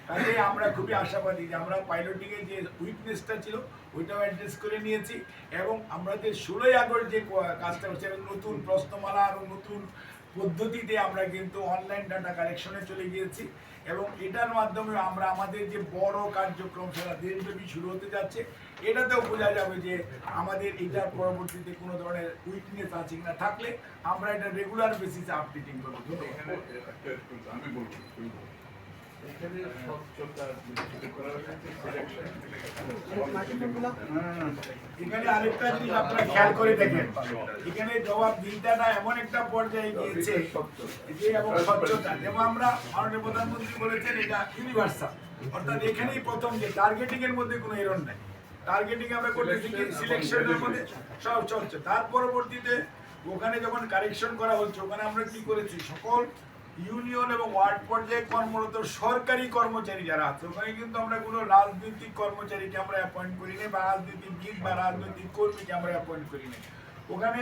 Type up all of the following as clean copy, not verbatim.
কাজে আমরা খুবই আশাবাদী যে আমরা পাইলটিংয়ে যে উইকনেসটা ছিল ওইটাও অ্যাড্রেস করে নিয়েছি এবং আমরা যে 16ই আগস্ট যে কাজটা হচ্ছে নতুন প্রশ্নমালা এবং নতুন পদ্ধতিতে আমরা কিন্তু অনলাইন ডাটা কালেকশনে চলে গিয়েছি এবং এটার মাধ্যমে আমরা আমাদের যে বড় কার্যক্রম সারা দেশব্যাপী শুরু হতে যাচ্ছে এটাতেও বোঝা যাবে যে আমাদের এটার পরবর্তীতে কোনো ধরনের উইকনেস আছে কিনা, থাকলে আমরা এটা রেগুলার বেসিসে আপডেটিং করবো। আমি বলবো এখানে এখানে আরেকটা জিনিস আপনারা খেয়াল করে দেখেন, এখানে জবাবদিহিতাটা এমন একটা পর্যায়ে গিয়েছে যে এবং স্বচ্ছতা, যেমন আমরা মাননীয় প্রধানমন্ত্রী বলেছেন এটা ইউনিভার্সাল, অর্থাৎ এখানেই প্রথম যে টার্গেটিং এর মধ্যে কোনো এরর নাই। টার্গেটিং আমরা করতেছি কি সিলেকশনের মধ্যে সব চলছে, তার পরবর্তীতে ওখানে যখন কারেকশন করা হচ্ছে ওখানে আমরা কি করেছি, সকল ইউনিয়ন এবং ওয়ার্ড পর্যায়ে কর্মরত সরকারি কর্মচারী যারা আছে ওখানে কিন্তু আমরা কোনো রাজনৈতিক কর্মচারীকে আমরা অ্যাপয়েন্ট করি না বা রাজনীতিবিদ বা রাজনৈতিক কর্মীকে আমরা অ্যাপয়েন্ট করি না। ওখানে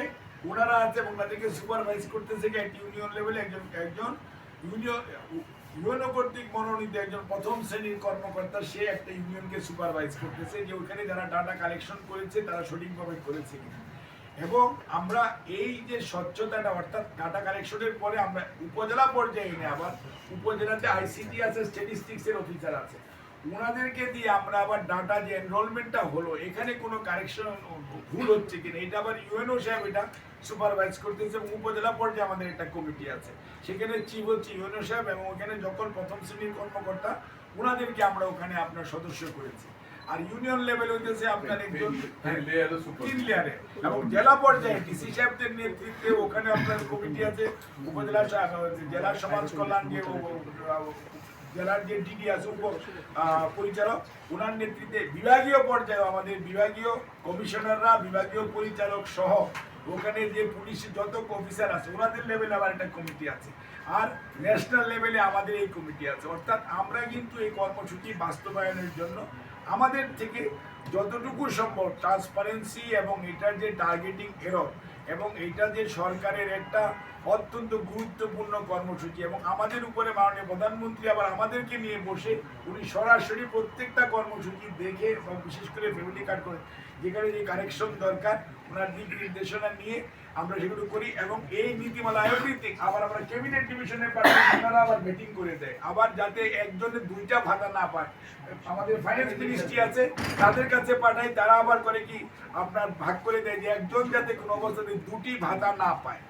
ওনারা আছে এবং তাদেরকে সুপারভাইজ করতেছে কি একটা ইউনিয়ন লেভেলে একজন ইউনিয়ন কর্তৃক মনোনীত একজন প্রথম শ্রেণীর কর্মকর্তা, সে একটা ইউনিয়নকে সুপারভাইজ করতেছে যে ওখানে যারা ডাটা কালেকশন করেছে তারা সঠিকভাবে করেছে কিনা। এবং আমরা এই যে স্বচ্ছতাটা অর্থাৎ ডাটা কালেকশনের পরে আমরা উপজেলা পর্যায়ে এনে আবার উপজেলাতে আইসিটি আছে, স্ট্যাটিস্টিক্সের অফিসার আছে, ওনাদেরকে দিয়ে আমরা আবার ডাটা যে এনরোলমেন্টটা হলো এখানে কোনো কারেকশন ভুল হচ্ছে কিনা এটা আবার ইউএনও সাহেব এটা সুপারভাইজ করতেছে এবং উপজেলা পর্যায়ে আমাদের একটা কমিটি আছে, সেখানে চিফ হচ্ছে ইউএনও সাহেব এবং ওখানে যখন প্রথম শ্রেণীর কর্মকর্তা ওনাদেরকে আমরা ওখানে আপনার সদস্য করেছি। আর ইউনিয়ন লেভেল হইতেছে আপনার একজন 3 লেয়ারে এবং জেলা পর্যায়ে ডিসি সাহেবদের নেতৃত্বে ওখানে আপনার কমিটি আছে, উপজেলা জেলা সমাজ কল্যাণ যে জেলার যে ডিডি আছে পরিচালক ওনার নেতৃত্বে বিভাগীয় পর্যায়ে আমাদের বিভাগীয় কমিশনাররা, বিভাগীয় পরিচালক সহ ওখানে যে পুলিশ যত অফিসার আছে ওনাদের লেভেলে আবার একটা কমিটি আছে, আর ন্যাশনাল লেভেলে আমাদের এই কমিটি আছে। অর্থাৎ আমরা কিন্তু এই কর্মসূচি বাস্তবায়নের জন্য আমাদের থেকে যতটুকু সম্ভব ট্রান্সপারেন্সি এবং এটার যে টার্গেটিং এরর এবং এটা যে সরকারের একটা অত্যন্ত গুরুত্বপূর্ণ কর্মসূচি এবং আমাদের উপরে মাননীয় প্রধানমন্ত্রী আবার আমাদেরকে নিয়ে বসে উনি সরাসরি প্রত্যেকটা কর্মসূচি দেখে এবং বিশেষ করে ফ্যামিলি কার্ড করে যেখানে যে কারেকশন দরকার ওনার দিক নির্দেশনা নিয়ে আমরা সেগুলো করি এবং এই নীতিমালা এভরিথিং আবার আমরা ক্যাবিনেট ডিভিশনের পাঠাই, ওনারা আবার মিটিং করে দেয় আবার যাতে একজনের 2টা ভাতা না পায়, আমাদের ফাইন্যান্স মিনিস্ট্রি আছে তাদের কাছে পাঠাই, তারা আবার করে কি আপনার ভাগ করে দেয় যে একজন যাতে কোনো অবস্থাতে 2টি ভাতা না পায়।